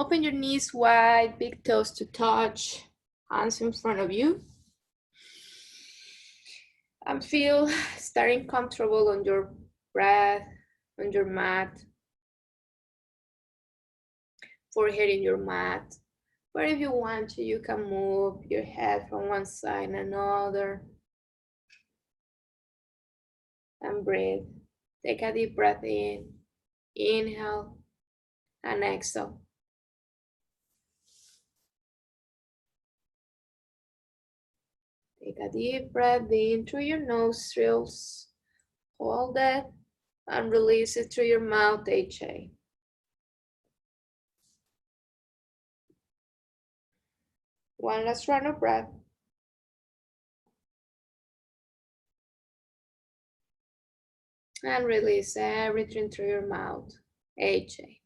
Open your knees wide, big toes to touch, hands in front of you. And feel starting comfortable on your breath, on your mat, forehead in your mat. But if you want to, you can move your head from one side and another. And breathe. Take a deep breath in. Inhale and exhale. Take a deep breath in through your nostrils. Hold it and release it through your mouth, HA. One last round of breath. And release everything through your mouth, HA.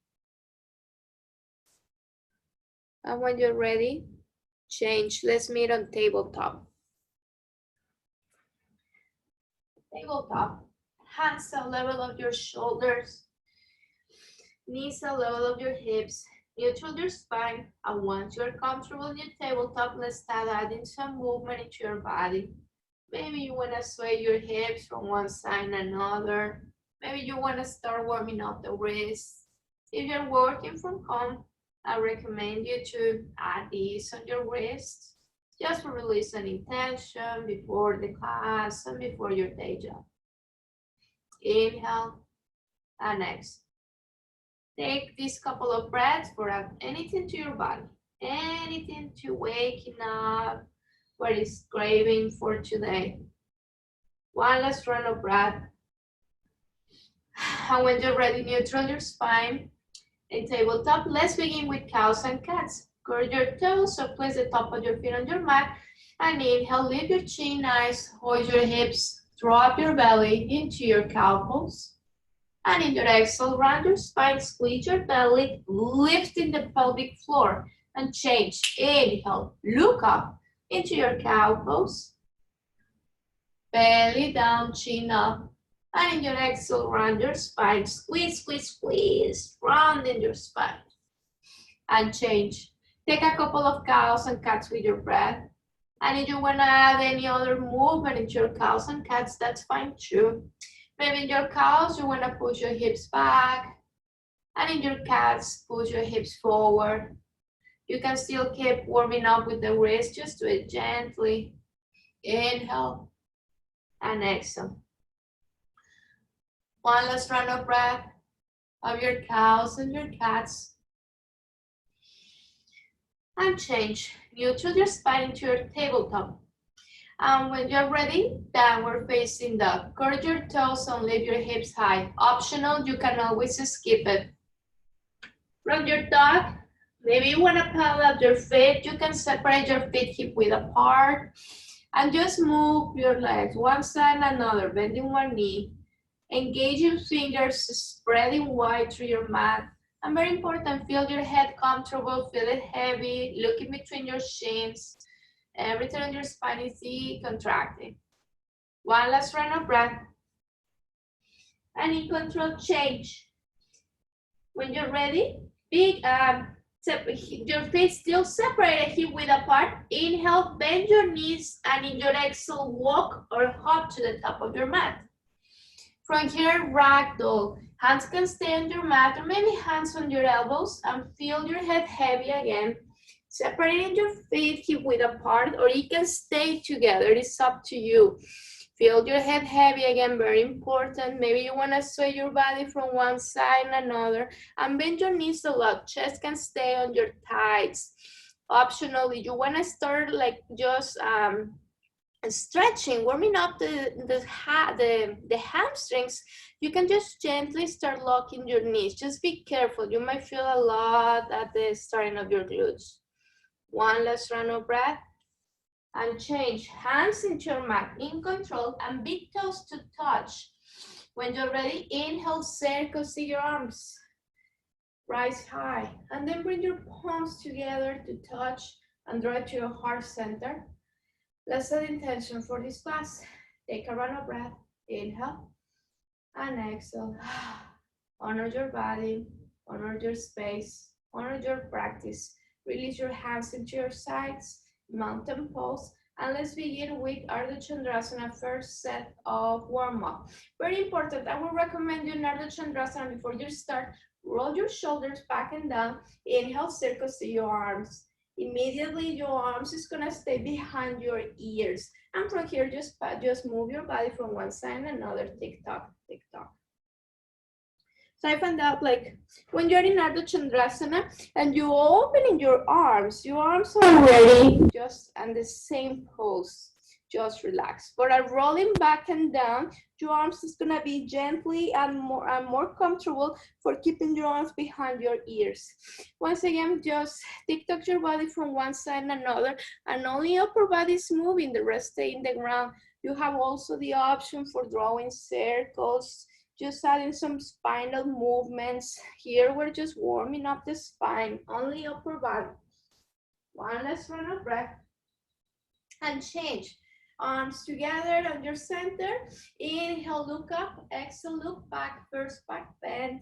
And when you're ready, change. Let's meet on tabletop. Tabletop. Hands at level of your shoulders. Knees at level of your hips. Neutral your spine. And once you're comfortable in your tabletop, let's start adding some movement into your body. Maybe you want to sway your hips from one side and another. Maybe you want to start warming up the wrists. If you're working from home, I recommend you to add these on your wrists just for releasing intention before the class and before your day job. Inhale and exhale. Take this couple of breaths for anything to your body, anything to waking up, what is craving for today. One last round of breath. And when you're ready, neutral your spine. In tabletop, let's begin with cows and cats. Curl your toes, so place the top of your feet on your mat. And inhale, lift your chin, eyes, hold your hips, drop your belly into your cow pose. And in your exhale, round your spine, squeeze your belly, lifting the pelvic floor. And change. Inhale, look up into your cow pose. Belly down, chin up. And in your exhale, round your spine, squeeze, squeeze, squeeze, rounding your spine. And change. Take a couple of cows and cats with your breath. And if you want to add any other movement into your cows and cats, that's fine too. Maybe in your cows, you want to push your hips back. And in your cats, push your hips forward. You can still keep warming up with the wrist. Just do it gently. Inhale and exhale. One last round of breath of your cows and your cats. And change. Neutral your spine into your tabletop. And when you're ready, downward facing dog. Curl your toes and lift your hips high. Optional, you can always skip it. From your dog, maybe you want to pedal out your feet. You can separate your feet hip width apart. And just move your legs one side and another, bending one knee. Engage your fingers, spreading wide through your mat. And very important, feel your head comfortable, feel it heavy, look in between your shins. Everything on your spine is contracting. One last round of breath. And in control, change. When you're ready, your feet still separated, hip width apart. Inhale, bend your knees, and in your exhale, walk or hop to the top of your mat. From here, ragdoll. Hands can stay on your mat, or maybe hands on your elbows, and feel your head heavy again. Separating your feet hip width apart, or you can stay together. It's up to you. Feel your head heavy again, very important. Maybe you want to sway your body from one side and another, and bend your knees a lot. Chest can stay on your thighs. Optionally, you want to start like just stretching, warming up the hamstrings. You can just gently start locking your knees. Just be careful. You might feel a lot at the starting of your glutes. One last round of breath. And change. Hands into your mat in control and big toes to touch. When you're ready, inhale, circle, see your arms. Rise high. And then bring your palms together to touch and draw it to your heart center. Let's set intention for this class. Take a round of breath. Inhale and exhale. Honor your body. Honor your space. Honor your practice. Release your hands into your sides, mountain pose, and let's begin with Ardha Chandrasana, first set of warm-up. Very important, I will recommend you in Ardha Chandrasana before you start, roll your shoulders back and down, inhale, circles to your arms. Immediately your arms is gonna stay behind your ears. And from here, just move your body from one side and another, tick-tock, tick-tock. So I found out like when you're in Ardha Chandrasana and you open your arms are ready just in the same pose. Just relax. For a rolling back and down, your arms is gonna be gently and more comfortable for keeping your arms behind your ears. Once again, just tick-tock your body from one side and another, and only upper body is moving, the rest stay in the ground. You have also the option for drawing circles, just adding some spinal movements. Here we're just warming up the spine, only upper body. One last round of breath. And change. Arms together on your center. Inhale, look up. Exhale, look back. First back bend.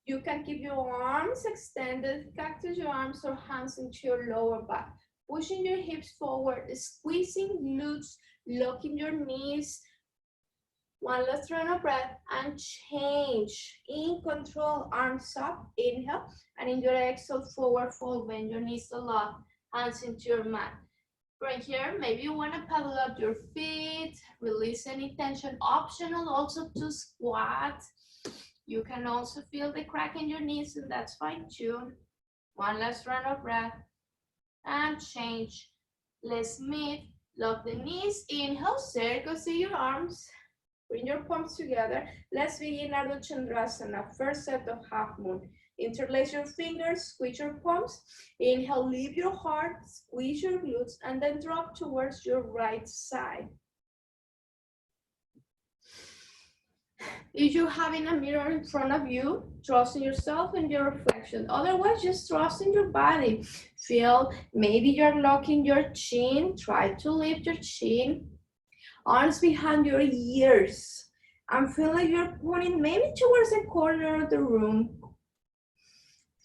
You can keep your arms extended, cactus your arms or hands into your lower back. Pushing your hips forward, squeezing glutes, locking your knees. One last round of breath and change. In control, arms up, inhale, and in your exhale, forward fold, bend your knees a lot, hands into your mat. Right here, maybe you want to paddle up your feet, release any tension. Optional also to squat. You can also feel the crack in your knees, and that's fine too. One last round of breath and change. Let's meet, lock the knees, inhale, circle, see your arms. Bring your palms together. Let's begin Ardha Chandrasana, first set of half moon. Interlace your fingers, squeeze your palms. Inhale, leave your heart, squeeze your glutes, and then drop towards your right side. If you're having a mirror in front of you, trust in yourself and your reflection. Otherwise, just trust in your body. Feel maybe you're locking your chin. Try to lift your chin. Arms behind your ears. And feel like you're pointing maybe towards the corner of the room.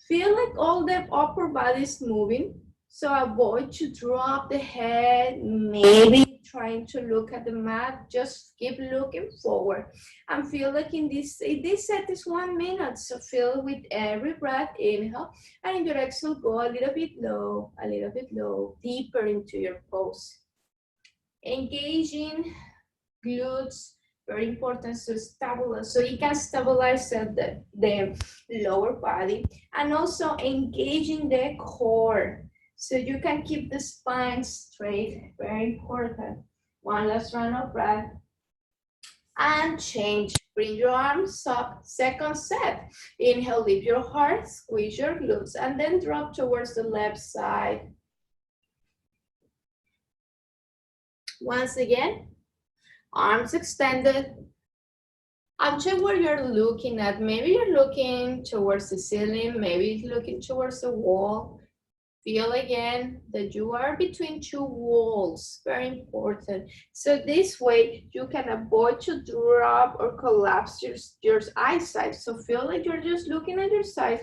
Feel like all the upper body is moving. So avoid to drop the head, maybe trying to look at the mat. Just keep looking forward. And feel like in this set is 1 minute. So feel with every breath, inhale. And in your exhale, go a little bit low, deeper into your pose. Engaging glutes, very important to stabilize, so you can stabilize the lower body, and also engaging the core, so you can keep the spine straight, very important. One last round of breath, and change. Bring your arms up, second set. Inhale, lift your heart, squeeze your glutes, and then drop towards the left side. Once again, arms extended. And check where you're looking at. Maybe you're looking towards the ceiling, maybe looking towards the wall. Feel again that you are between two walls, very important. So this way you can avoid to drop or collapse your eyesight. So feel like you're just looking at your sides,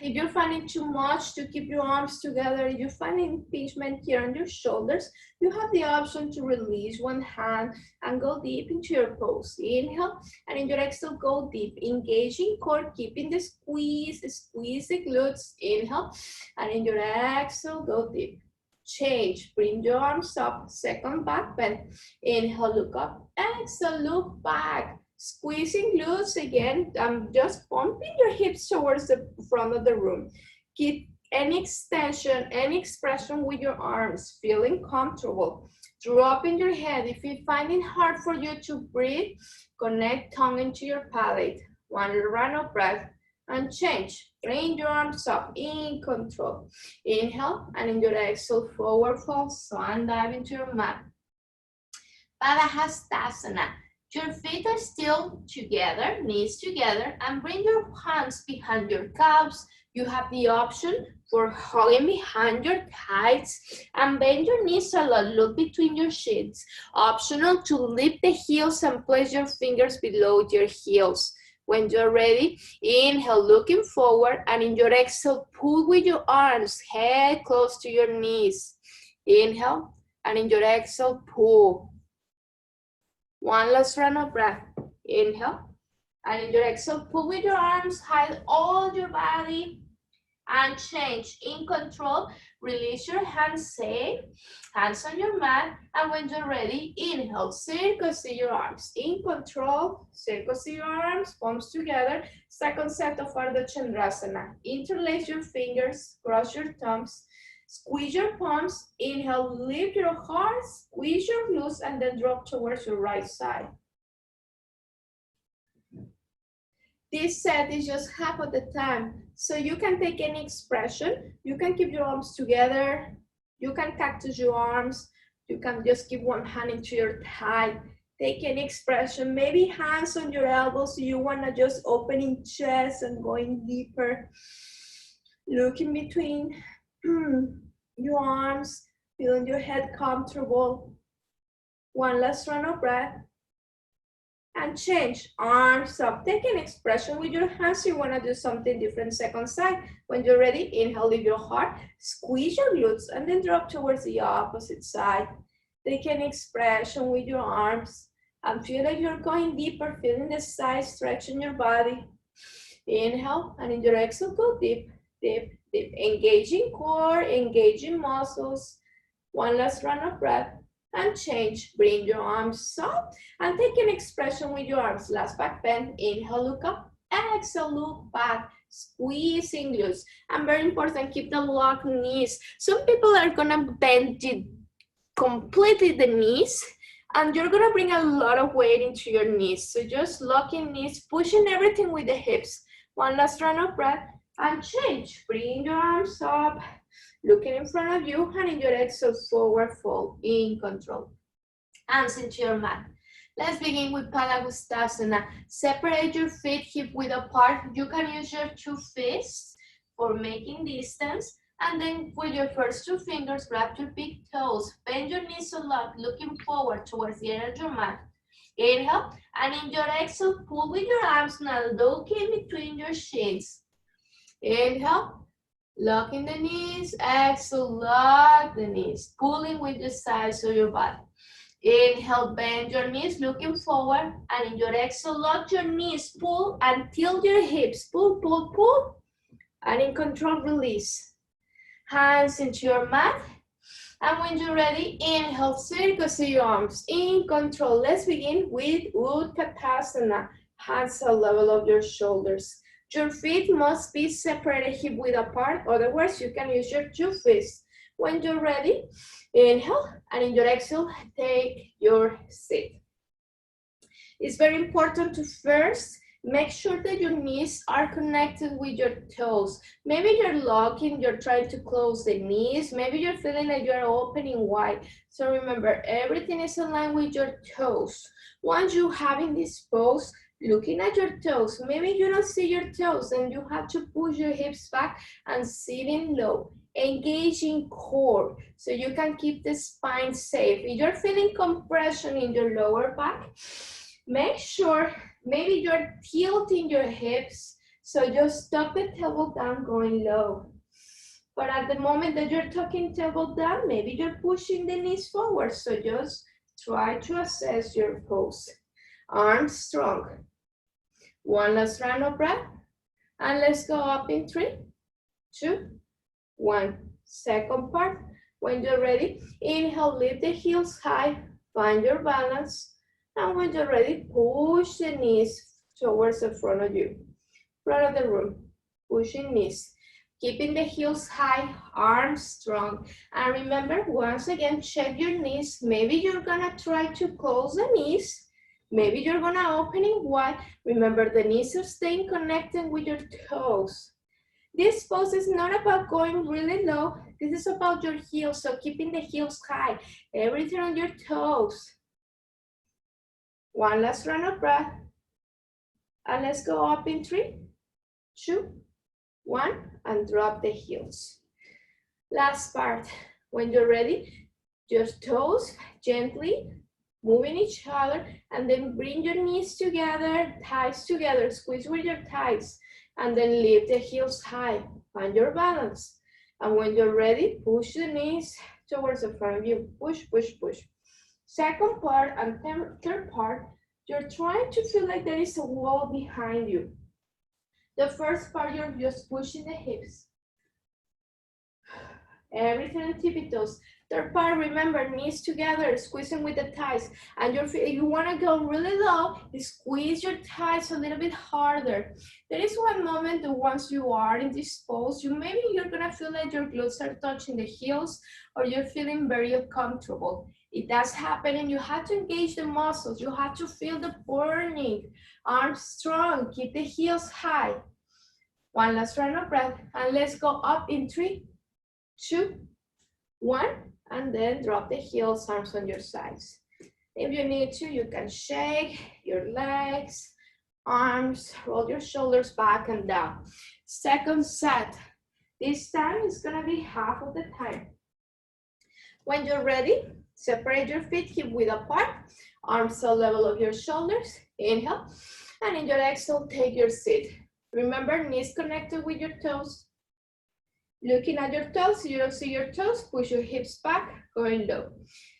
If you're finding too much to keep your arms together, if you're finding impingement here on your shoulders, you have the option to release one hand and go deep into your pose. Inhale, and in your exhale, go deep. Engaging core, keeping the squeeze the glutes. Inhale, and in your exhale, go deep. Change, bring your arms up, second back bend. Inhale, look up, exhale, look back. Squeezing glutes again, just pumping your hips towards the front of the room. Keep any extension, any expression with your arms, feeling comfortable. Dropping your head. If you find it hard for you to breathe, connect tongue into your palate. One round of breath and change. Bring your arms up in control. Inhale, and in your exhale, forward fold, swan dive into your mat. Padahastasana. Your feet are still together, knees together, and bring your hands behind your calves. You have the option for hugging behind your thighs and bend your knees a lot, look between your shins. Optional to lift the heels and place your fingers below your heels. When you're ready, inhale, looking forward, and in your exhale, pull with your arms, head close to your knees. Inhale, and in your exhale, pull. One last round of breath. Inhale, and in your exhale, pull with your arms, hide all your body, and change. In control, release your hands safe, hands on your mat, and when you're ready, inhale, circle your arms. In control, circle your arms, palms together. Second set of Ardha Chandrasana. Interlace your fingers, cross your thumbs, squeeze your palms. Inhale, lift your heart, squeeze your glutes, and then drop towards your right side. This set is just half of the time. So you can take any expression. You can keep your arms together. You can cactus your arms. You can just keep one hand into your thigh. Take any expression. Maybe hands on your elbows. So you want to just opening chest and going deeper. Look in between your arms. Feeling your head comfortable. One last round of breath. And change, arms up. Take an expression with your hands. You want to do something different. Second side. When you're ready, inhale, leave your heart, squeeze your glutes, and then drop towards the opposite side. Take an expression with your arms and feel like you're going deeper, feeling the side, stretching your body. Inhale, and in your exhale, go deep, deep, deep. Engaging core, engaging muscles. One last round of breath. And change, bring your arms up and take an expression with your arms. Last back bend, inhale, look up, exhale, look back, squeezing glutes. And very important, keep the locked knees. Some people are gonna bend completely the knees and you're gonna bring a lot of weight into your knees. So just locking knees, pushing everything with the hips. One last round of breath and change, bring your arms up. Looking in front of you and in your exhale, forward fold, in control. Hands into your mat. Let's begin with Padangusthasana. Separate your feet hip width apart. You can use your two fists for making distance. And then with your first two fingers, grab your big toes. Bend your knees a lot, looking forward towards the end of your mat. Inhale, and in your exhale, pull with your arms now, look in between your shins. Inhale. Locking the knees, exhale, lock the knees, pulling with the sides of your body. Inhale, bend your knees, looking forward, and in your exhale, lock your knees, pull and tilt your hips, pull, pull, pull, and in control, release. Hands into your mat, and when you're ready, inhale, circle your arms, in control. Let's begin with Utkatasana, hands at level of your shoulders. Your feet must be separated hip width apart, otherwise you can use your two fists. When you're ready, inhale, and in your exhale, take your seat. It's very important to first make sure that your knees are connected with your toes. Maybe you're locking, you're trying to close the knees, maybe you're feeling like you're opening wide. So remember, everything is aligned with your toes. Once you have in this pose, looking at your toes, maybe you don't see your toes and you have to push your hips back and sitting low. Engaging core so you can keep the spine safe. If you're feeling compression in your lower back, make sure maybe you're tilting your hips, so just tuck the tailbone down, going low. But at the moment that you're tucking tailbone down, maybe you're pushing the knees forward, so just try to assess your pose. Arms strong. One last round of breath, and let's go up in 3, 2, 1. Second part, when you're ready, inhale, lift the heels high, find your balance, and when you're ready, push the knees towards the front of you, front of the room, pushing knees, keeping the heels high, arms strong, and remember, once again, check your knees. Maybe you're gonna try to close the knees, maybe you're gonna open it wide. Remember, the knees are staying connected with your toes. This pose is not about going really low. This is about your heels, so keeping the heels high, everything on your toes. One last round of breath. And let's go up in 3, 2, 1, and drop the heels. Last part, when you're ready, just toes gently moving each other, and then bring your knees together, thighs together, squeeze with your thighs, and then lift the heels high, find your balance. And when you're ready, push the knees towards the front of you, push, push, push. Second part and third part, you're trying to feel like there is a wall behind you. The first part, you're just pushing the hips. Everything on tippy toes. Third part, remember, knees together, squeezing with the thighs. And if you want to go really low, squeeze your thighs a little bit harder. There is one moment that once you are in this pose, maybe you're going to feel like your glutes are touching the heels, or you're feeling very uncomfortable. It does happen, and you have to engage the muscles. You have to feel the burning. Arms strong, keep the heels high. One last round of breath, and let's go up in 3, 2, 1, and then drop the heels, arms on your sides. If you need to, you can shake your legs, arms, roll your shoulders back and down. Second set. This time is gonna be half of the time. When you're ready, separate your feet hip width apart, arms at level of your shoulders. Inhale, and in your exhale, take your seat. Remember, knees connected with your toes. Looking at your toes, you don't see your toes, push your hips back, going low.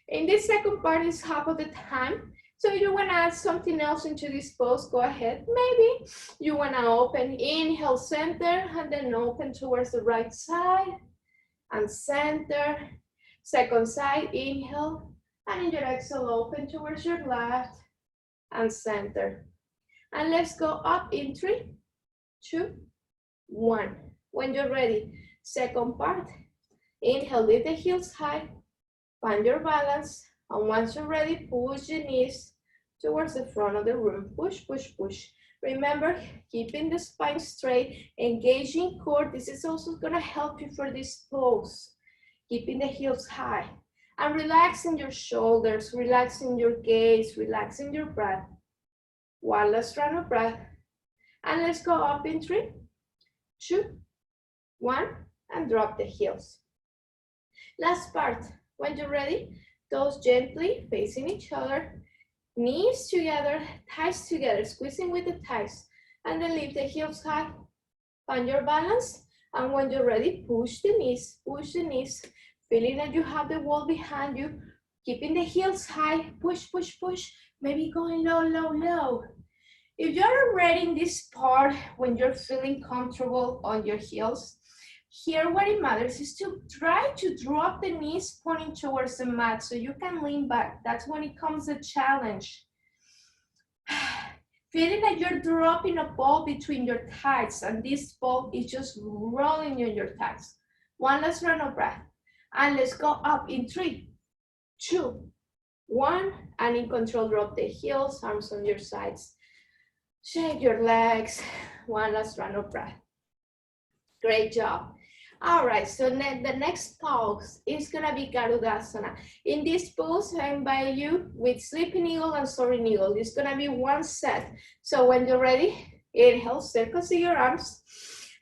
In this second part is half of the time. So if you wanna add something else into this pose, go ahead. Maybe you wanna open, inhale, center, and then open towards the right side, and center. Second side, inhale, and in your exhale, open towards your left, and center. And let's go up in 3, 2, 1. When you're ready, second part, inhale, lift the heels high, find your balance, and once you're ready, push the knees towards the front of the room. Push, push, push. Remember, keeping the spine straight, engaging core. This is also gonna help you for this pose. Keeping the heels high, and relaxing your shoulders, relaxing your gaze, relaxing your breath. One last round of breath, and let's go up in 3, 2, 1, and drop the heels. Last part, when you're ready, toes gently facing each other, knees together, thighs together, squeezing with the thighs, and then lift the heels high, find your balance, and when you're ready, push the knees, feeling that you have the wall behind you, keeping the heels high, push, push, push, maybe going low, low, low. If you're already in this part, when you're feeling comfortable on your heels, here what it matters is to try to drop the knees pointing towards the mat so you can lean back. That's when it comes a challenge. Feeling like you're dropping a ball between your thighs, and this ball is just rolling in your thighs. One last round of breath. And let's go up in 3, 2, 1, and in control, drop the heels, arms on your sides. Shake your legs. One last round of breath. Great job. All right, so the next pose is gonna be Garudasana. In this pose, I invite you with Sleeping Eagle and Soaring Eagle. It's gonna be one set. So when you're ready, inhale, circle your arms.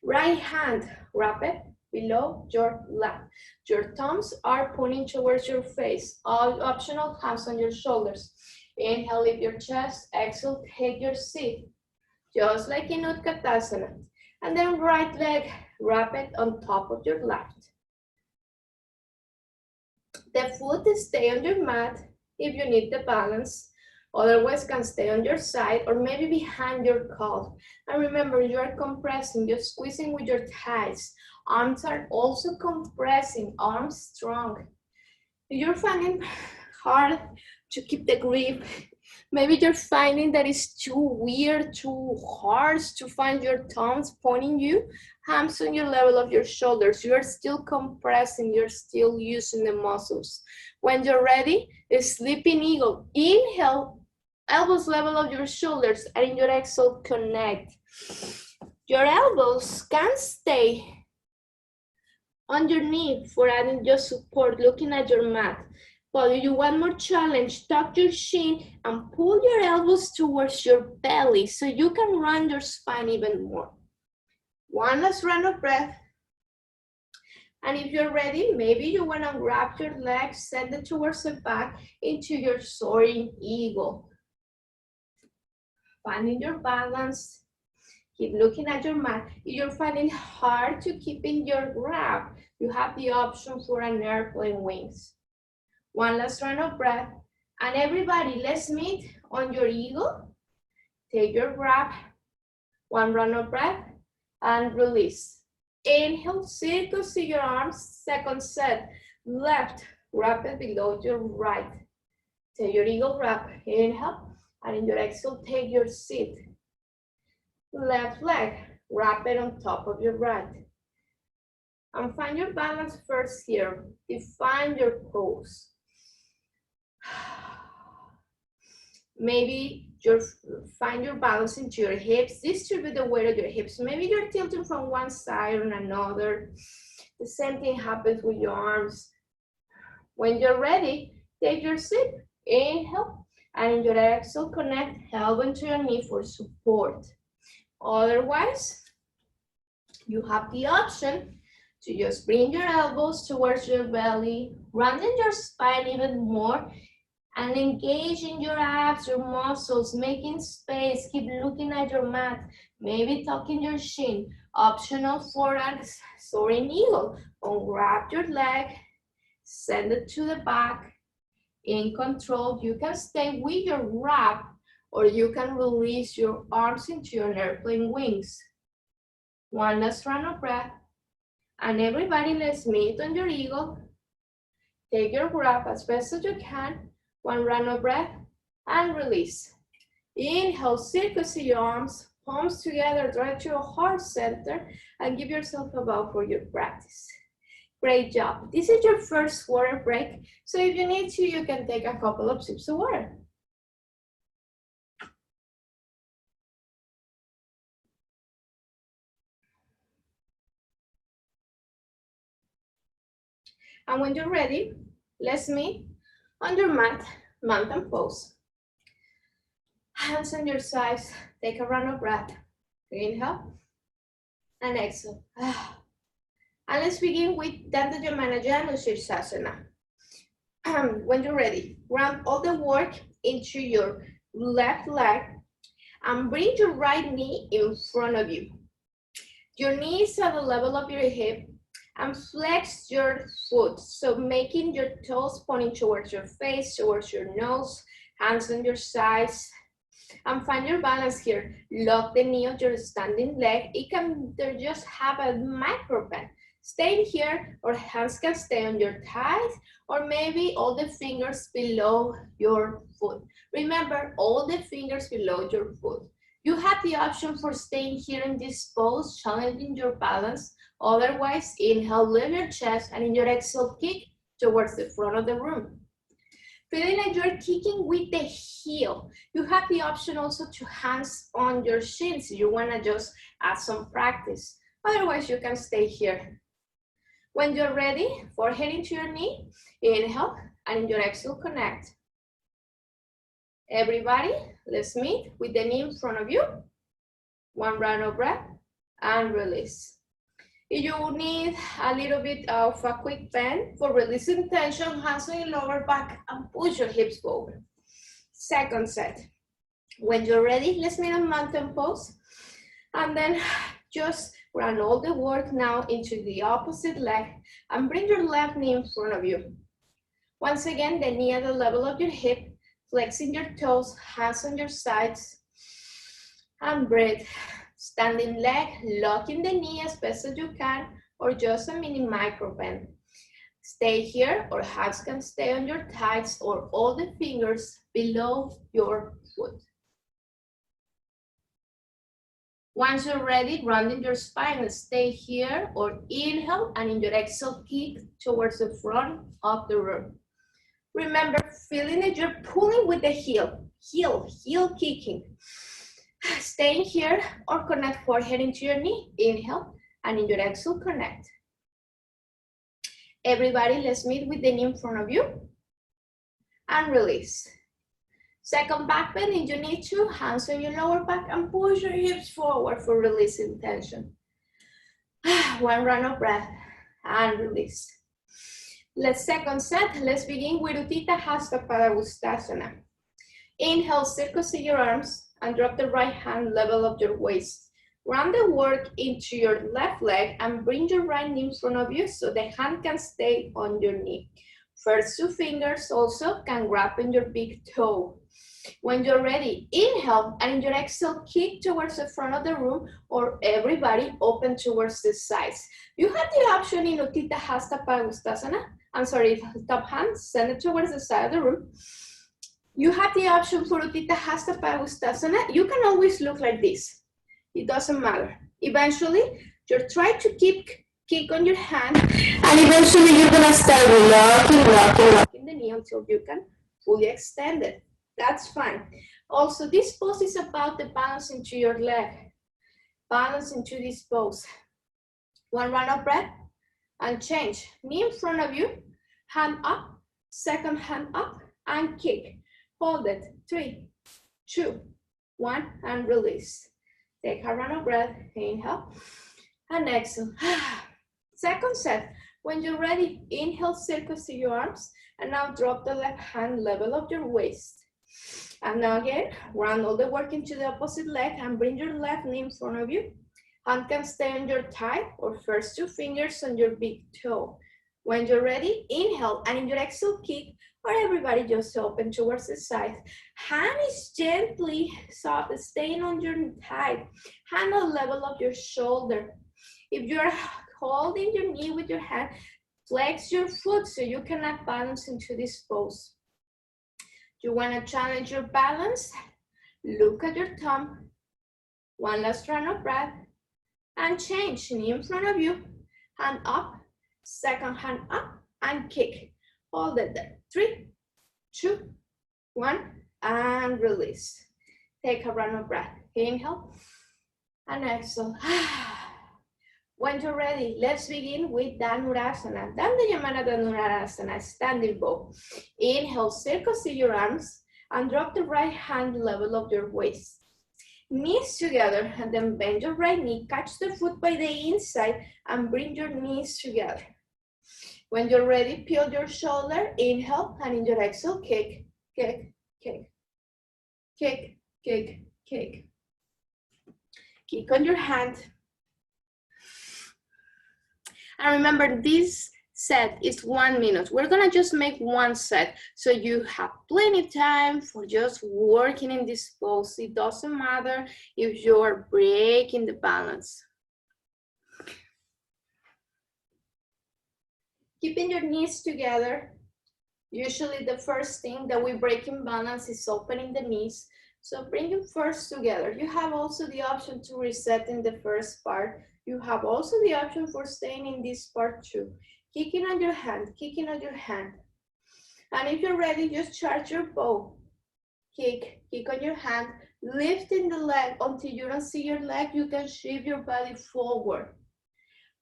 Right hand, wrap it below your lap. Your thumbs are pointing towards your face. All optional, hands on your shoulders. Inhale, lift your chest. Exhale, take your seat. Just like in Utkatasana. And then right leg, wrap it on top of your left. The foot stay on your mat if you need the balance. Otherwise, can stay on your side or maybe behind your calf. And remember, you are compressing, you're squeezing with your thighs. Arms are also compressing, arms strong. If you're finding hard to keep the grip, maybe you're finding that it's too weird, too hard to find your thumbs pointing you, hands on your level of your shoulders. You're still compressing, you're still using the muscles. When you're ready, Sleeping Eagle. Inhale, elbows level of your shoulders, and in your exhale, connect. Your elbows can stay on your knee for adding your support, looking at your mat. But if you want more challenge, tuck your shin and pull your elbows towards your belly so you can run your spine even more. One last round of breath. And if you're ready, maybe you wanna grab your legs, send it towards the back into your soaring eagle. Finding your balance, keep looking at your mat. If you're finding it hard to keep in your grab, you have the option for an airplane wings. One last round of breath. And everybody, let's meet on your eagle. Take your grab, one round of breath, and release. Inhale, circle to your arms. Second set, left, grab it below your right. Take your eagle grab, inhale, and in your exhale, take your seat. Left leg, wrap it on top of your right. And find your balance first here. Define your pose. Maybe find your balance into your hips. Distribute the weight of your hips. Maybe you're tilting from one side or another. The same thing happens with your arms. When you're ready, take your seat. Inhale, and in your exhale, connect elbow to your knee for support. Otherwise, you have the option to just bring your elbows towards your belly, rounding your spine even more, and engaging your abs, your muscles, making space. Keep looking at your mat, maybe tucking your shin. Optional for a soaring eagle. Unwrap your leg, send it to the back. In control, you can stay with your wrap, or you can release your arms into your airplane wings. One last round of breath. And everybody, let's meet on your eagle. Take your grab as best as you can. One round of breath and release. Inhale, circle your arms, palms together, drive to your heart center, and give yourself a bow for your practice. Great job. This is your first water break, so if you need to, you can take a couple of sips of water. And when you're ready, let's meet on your mat, mountain pose. Hands on your sides, take a round of breath. Inhale and exhale. And let's begin with Dandayamana Sirsasana. When you're ready, ground all the work into your left leg and bring your right knee in front of you. Your knee is at the level of your hip and flex your foot. So making your toes pointing towards your face, towards your nose, hands on your sides. And find your balance here. Lock the knee of your standing leg. It can just have a micro bend. Stay here, or hands can stay on your thighs, or maybe all the fingers below your foot. Remember, all the fingers below your foot. You have the option for staying here in this pose, challenging your balance. Otherwise, inhale, lift your chest, and in your exhale, kick towards the front of the room. Feeling like you're kicking with the heel. You have the option also to hands on your shins. You wanna just add some practice. Otherwise, you can stay here. When you're ready, forehead into your knee, inhale, and in your exhale, connect. Everybody, let's meet with the knee in front of you. One round of breath, and release. If you need a little bit of a quick bend for releasing tension, hands on your lower back and push your hips forward. Second set. When you're ready, let's meet on mountain pose. And then just run all the work now into the opposite leg and bring your left knee in front of you. Once again, the knee at the level of your hip, flexing your toes, hands on your sides, and breathe. Standing leg, locking the knee as best as you can, or just a mini micro bend. Stay here, or hands can stay on your thighs, or all the fingers below your foot. Once you're ready, rounding your spine, stay here, or inhale, and in your exhale, kick towards the front of the room. Remember, feeling that you're pulling with the heel kicking. Staying here, or connect forehead into your knee. Inhale, and in your exhale, connect. Everybody, let's meet with the knee in front of you. And release. Second back bend, if you need to, hands on your lower back and push your hips forward for releasing tension. One round of breath. and release. Let's second set. Let's begin with Utthita Hasta Padangusthasana. Inhale, circle your arms and drop the right hand level of your waist. Run the work into your left leg and bring your right knee in front of you so the hand can stay on your knee. First two fingers also can grab on your big toe. When you're ready, inhale, and in your exhale, kick towards the front of the room or everybody open towards the sides. You have the option in Utthita Hasta Padangusthasana. I'm sorry, top hand, send it towards the side of the room. You have the option for Utthita Hasta Padangusthasana. You can always look like this. It doesn't matter. Eventually, you're trying to kick on your hand, and eventually you're gonna start locking the knee until you can fully extend it. That's fine. Also, this pose is about the balance into your leg. Balance into this pose. One round of breath and change. Knee in front of you, hand up, second hand up, and kick. Hold it. 3, 2, 1, and release. Take a round of breath. Inhale and exhale. Second set. When you're ready, inhale, circle your arms, and now drop the left hand level of your waist. And now again, run all the work into the opposite leg and bring your left knee in front of you. Hand can stay on your thigh or first two fingers on your big toe. When you're ready, inhale, and in your exhale, kick, or everybody just open towards the side. Hand is gently staying on your thigh. Hand on the level of your shoulder. If you're holding your knee with your hand, flex your foot so you can add balance into this pose. You want to challenge your balance? Look at your thumb. One last round of breath. And change. Knee in front of you. Hand up. Second hand up. And kick. Hold it there. 3, 2, 1. And release. Take a round of breath. Inhale. And exhale. When you're ready, let's begin with Dhanurasana. Dandayamana Dhanurasana, standing bow. Inhale, circle your arms and drop the right hand level of your waist. Knees together and then bend your right knee, catch the foot by the inside and bring your knees together. When you're ready, peel your shoulder, inhale, and in your exhale, kick, kick, kick, kick, kick, kick. Kick on your hand. And remember, this set is 1 minute. We're gonna just make one set, so you have plenty of time for just working in this pose. It doesn't matter if you're breaking the balance. Keeping your knees together. Usually the first thing that we break in balance is opening the knees. So bring them first together. You have also the option to reset in the first part. You have also the option for staying in this part too. Kicking on your hand, kicking on your hand. And if you're ready, just charge your bow. Kick, kick on your hand, lifting the leg until you don't see your leg. You can shift your body forward.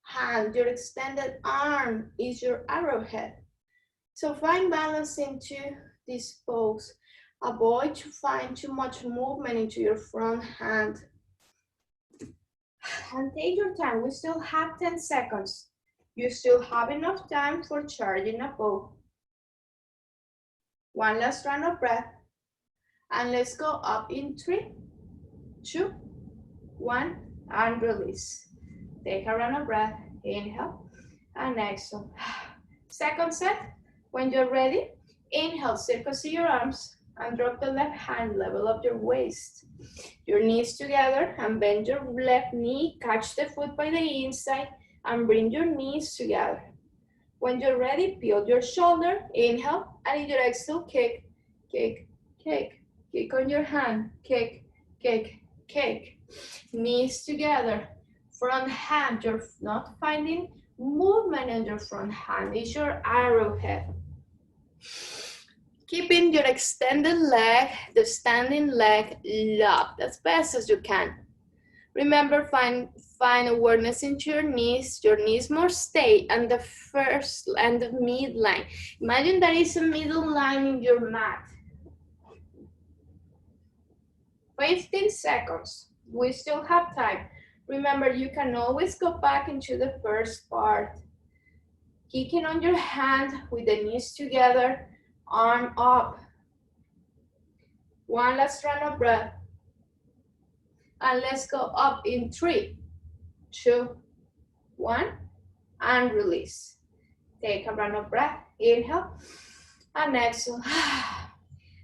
Hand, your extended arm is your arrowhead. So find balance into this pose. Avoid to find too much movement into your front hand. And take your time. We still have 10 seconds. You still have enough time for charging a bow. One last round of breath. And let's go up in 3, 2, 1, and release. Take a round of breath. Inhale and exhale. Second set. When you're ready, inhale, circle your arms and drop the left hand level of your waist. Your knees together and bend your left knee, catch the foot by the inside and bring your knees together. When you're ready, peel your shoulder, inhale, and in your exhale, kick, kick, kick. Kick on your hand, kick, kick, kick. Knees together, front hand, you're not finding movement in your front hand, it's your arrowhead. Keeping your extended leg, the standing leg locked as best as you can. Remember, find awareness into your knees must stay on the first and the midline. Imagine there is a middle line in your mat. 15 seconds, we still have time. Remember, you can always go back into the first part. Kicking on your hand with the knees together, arm up. One last round of breath. And let's go up in 3, 2, 1, and release. Take a round of breath. Inhale and exhale.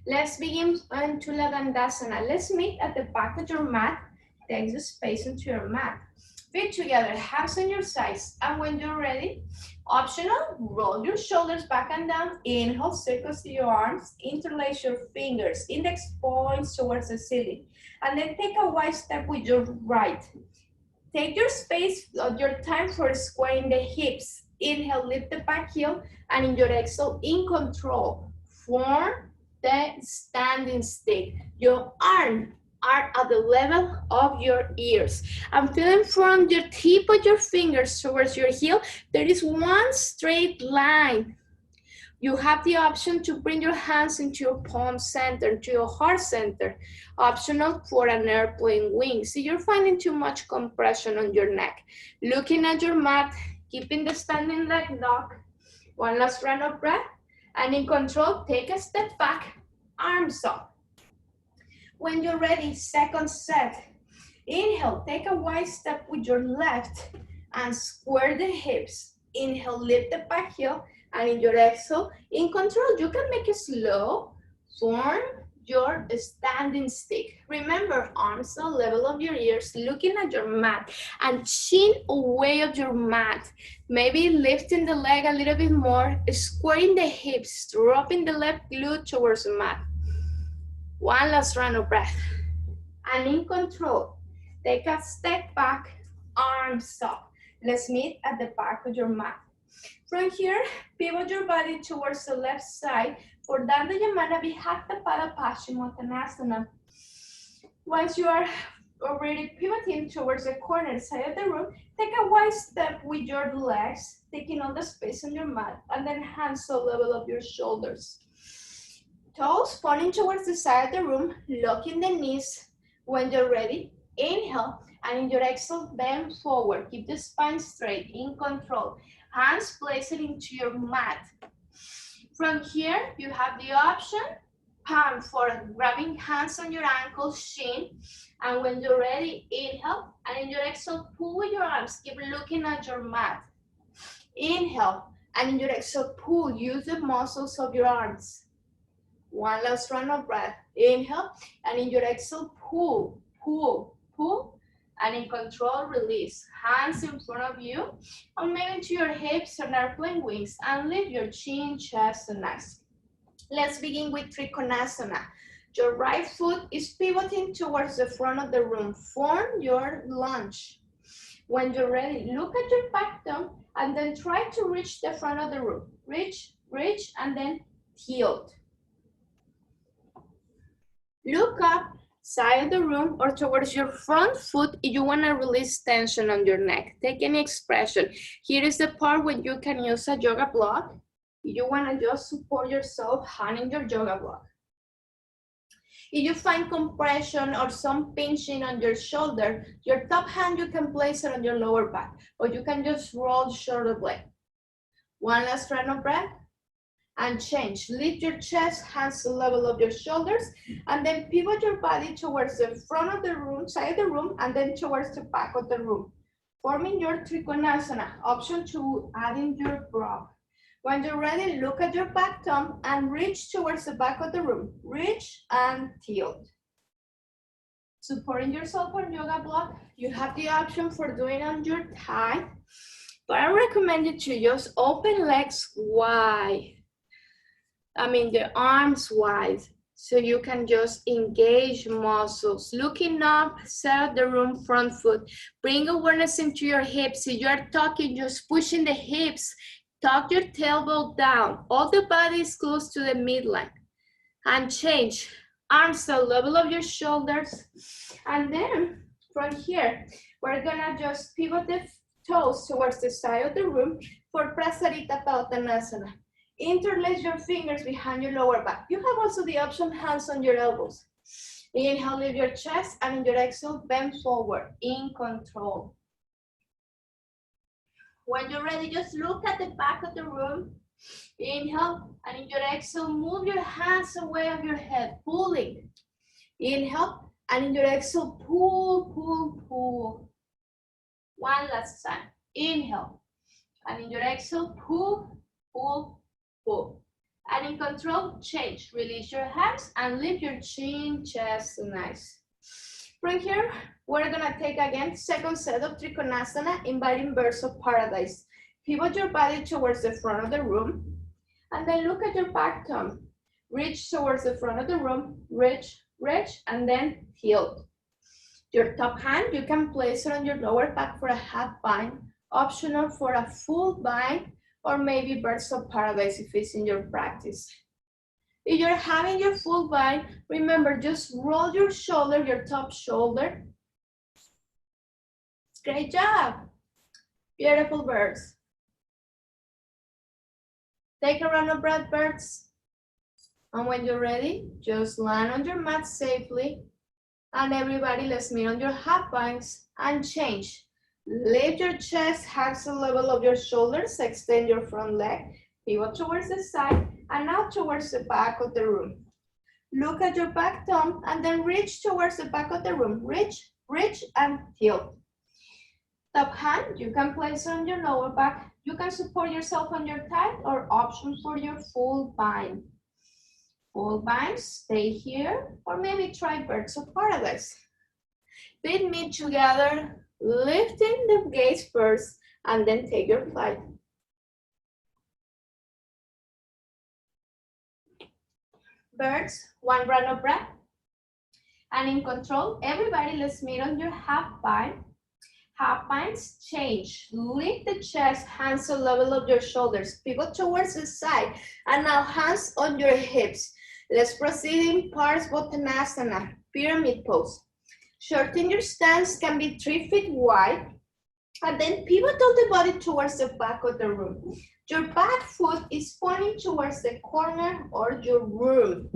Let's begin into Dandasana. Let's meet at the back of your mat. Take the space into your mat. Feet together, hands on your sides. And when you're ready, optional, roll your shoulders back and down. Inhale, circles to your arms. Interlace your fingers. Index points towards the ceiling. And then take a wide step with your right. Take your space, your time for squaring the hips. Inhale, lift the back heel. And in your exhale, in control, form the standing stick. Your arms are at the level of your ears. I'm feeling from your tip of your fingers towards your heel, there is one straight line. You have the option to bring your hands into your palm center, to your heart center. Optional for an airplane wing. See, you're finding too much compression on your neck. Looking at your mat, keeping the standing leg lock. One last round of breath. And in control, take a step back, arms up. When you're ready, second set. Inhale, take a wide step with your left and square the hips. Inhale, lift the back heel, and in your exhale, in control, you can make it slow. Form your standing stick. Remember, arms at the level of your ears, looking at your mat, and chin away of your mat. Maybe lifting the leg a little bit more, squaring the hips, dropping the left glute towards the mat. One last round of breath. And in control, take a step back, arms up. Let's meet at the back of your mat. From here, pivot your body towards the left side. For Dandasana, Hatha Paschimottanasana. Once you are already pivoting towards the corner side of the room, take a wide step with your legs, taking all the space on your mat, and then hands to the level of your shoulders. Toes pointing towards the side of the room, locking the knees. When you're ready, inhale, and in your exhale, bend forward. Keep the spine straight, in control. Hands placed into your mat. From here, you have the option, palm for grabbing hands on your ankles, shin. And when you're ready, inhale, and in your exhale, pull with your arms. Keep looking at your mat. Inhale, and in your exhale, pull. Use the muscles of your arms. One last round of breath. Inhale, and in your exhale, pull, pull, pull. And in control, release. Hands in front of you, and maybe to your hips and airplane wings, and lift your chin, chest, and neck. Let's begin with Trikonasana. Your right foot is pivoting towards the front of the room. Form your lunge. When you're ready, look at your back thumb, and then try to reach the front of the room. Reach, reach, and then tilt. Look up, side of the room, or towards your front foot if you want to release tension on your neck. Take any expression. Here is the part where you can use a yoga block. If you want to just support yourself, hand in your yoga block. If you find compression or some pinching on your shoulder, your top hand, you can place it on your lower back, or you can just roll shoulder blade. One last round of breath. And change. Lift your chest, hands to the level of your shoulders, and then pivot your body towards the front of the room, side of the room, and then towards the back of the room. Forming your Trikonasana. Option to add in your prop. When you're ready, look at your back thumb and reach towards the back of the room. Reach and tilt. Supporting yourself on yoga block, you have the option for doing on your thigh, but I recommend you to just open legs wide. The arms wide, so you can just engage muscles. Looking up, side of the room, front foot. Bring awareness into your hips. If you're talking, just pushing the hips. Tuck your tailbone down. All the body is close to the midline. And change. Arms to the level of your shoulders. And then, from here, we're gonna just pivot the toes towards the side of the room for Prasarita Uttanasana. Interlace your fingers behind your lower back. You have also the option hands on your elbows. Inhale, lift your chest, and in your exhale, bend forward, in control. When you're ready, just look at the back of the room. Inhale, and in your exhale, move your hands away of your head, pulling. Inhale, and in your exhale, pull, pull, pull. One last time. Inhale, and in your exhale, pull, pull, pull. And in control, change. Release your hands and lift your chin, chest, nice. From here, we're gonna take again second set of Trikonasana, inviting birds of paradise. Pivot your body towards the front of the room, and then look at your back thumb. Reach towards the front of the room, reach, and then tilt. Your top hand, you can place it on your lower back for a half bind, optional for a full bind, or maybe birds of paradise if it's in your practice. If you're having your full bind, remember, just roll your shoulder, your top shoulder. Great job. Beautiful birds. Take a round of breath, birds. And when you're ready, just land on your mat safely. And everybody, let's meet on your half binds and change. Lift your chest, hands to the level of your shoulders, extend your front leg, pivot towards the side, and now towards the back of the room. Look at your back thumb and then reach towards the back of the room. Reach, and tilt. Top hand, you can place on your lower back. You can support yourself on your thigh or option for your full bind. Full bind, stay here, or maybe try birds of paradise. Feet meet together, lifting the gaze first, and then take your flight. Birds, one round of breath. And in control, everybody, let's meet on your half bind. Half binds, change. Lift the chest, hands to the level of your shoulders. Pivot towards the side. And now hands on your hips. Let's proceed in Parsvottanasana, pyramid pose. Shorten your stance, can be 3 feet wide. And then pivot all the body towards the back of the room. Your back foot is pointing towards the corner or your room.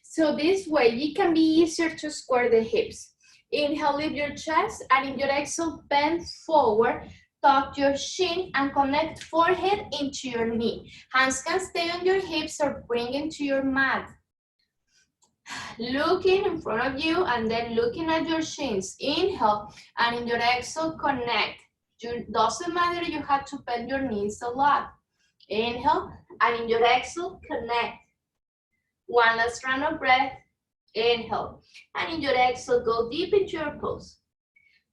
So this way, it can be easier to square the hips. Inhale, lift your chest, and in your exhale, bend forward, tuck your shin, and connect forehead into your knee. Hands can stay on your hips or bring into your mat. Looking in front of you, and then looking at your shins. Inhale, and in your exhale, connect. It doesn't matter you have to bend your knees a lot. Inhale, and in your exhale, connect. One last round of breath. Inhale, and in your exhale, go deep into your pose.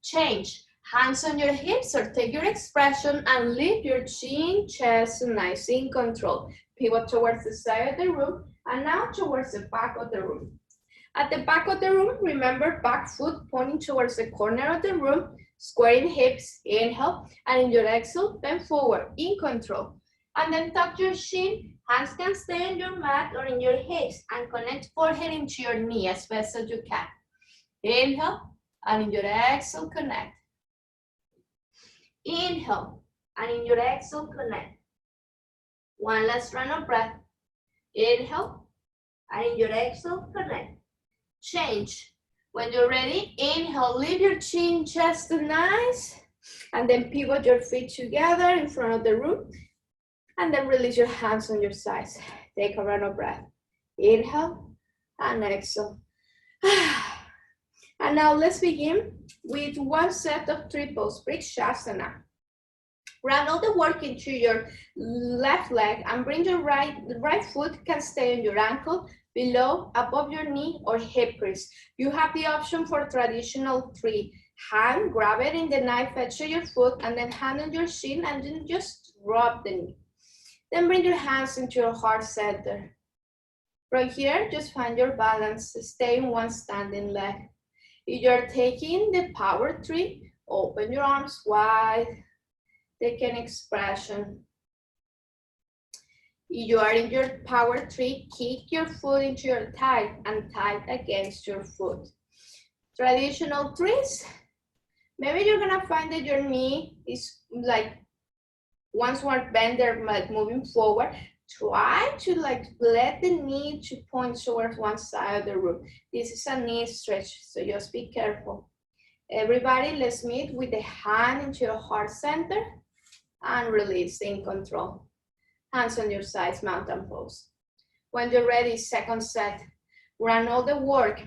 Change, hands on your hips or take your expression and lift your chin, chest, nice in control. Pivot towards the side of the room and now towards the back of the room. At the back of the room, remember back foot pointing towards the corner of the room, squaring hips, inhale, and in your exhale, bend forward in control. And then tuck your shin. Hands can stay on your mat or in your hips and connect forehead into your knee as best as you can. Inhale, and in your exhale, connect. Inhale, and in your exhale, connect. One last round of breath. Inhale, and in your exhale, connect. Change. When you're ready, inhale, lift your chin, chest nice, and then pivot your feet together in front of the room. And then release your hands on your sides. Take a round of breath. Inhale and exhale. And now let's begin with one set of triples, Vrikshasana. Run all the work into your left leg and bring your right foot can stay on your ankle, below, above your knee or hip crease. You have the option for traditional 3. Hand, grab it in the knife edge of your foot and then hand on your shin and then just rub the knee. Then bring your hands into your heart center. From here, just find your balance. Stay in one standing leg. If you're taking the power 3, open your arms wide. Take an expression. If you are in your power 3, kick your foot into your thigh and tight against your foot. Traditional 3s, maybe you're gonna find that your knee is like once more bend, they're like moving forward. Try to like let the knee to point towards one side of the room. This is a knee stretch, so just be careful. Everybody, let's meet with the hand into your heart center and release in control. Hands on your sides, mountain pose. When you're ready, second set. Run all the work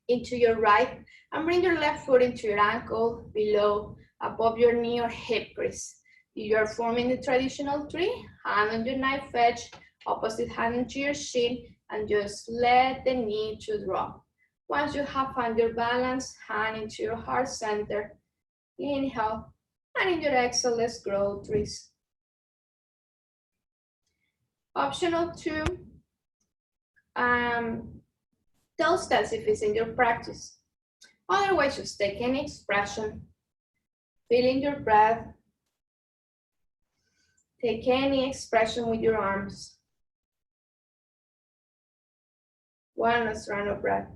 into your right and bring your left foot into your ankle, below, above your knee or hip crease. You're forming the traditional tree, hand on your knife edge, opposite hand into your shin, and just let the knee to drop. Once you have found your balance, hand into your heart center. Inhale, and in your exhale, let's grow trees. Optional two, toe stance if it's in your practice. Otherwise, just take any expression, feeling your breath. Take any expression with your arms. One last round of breath.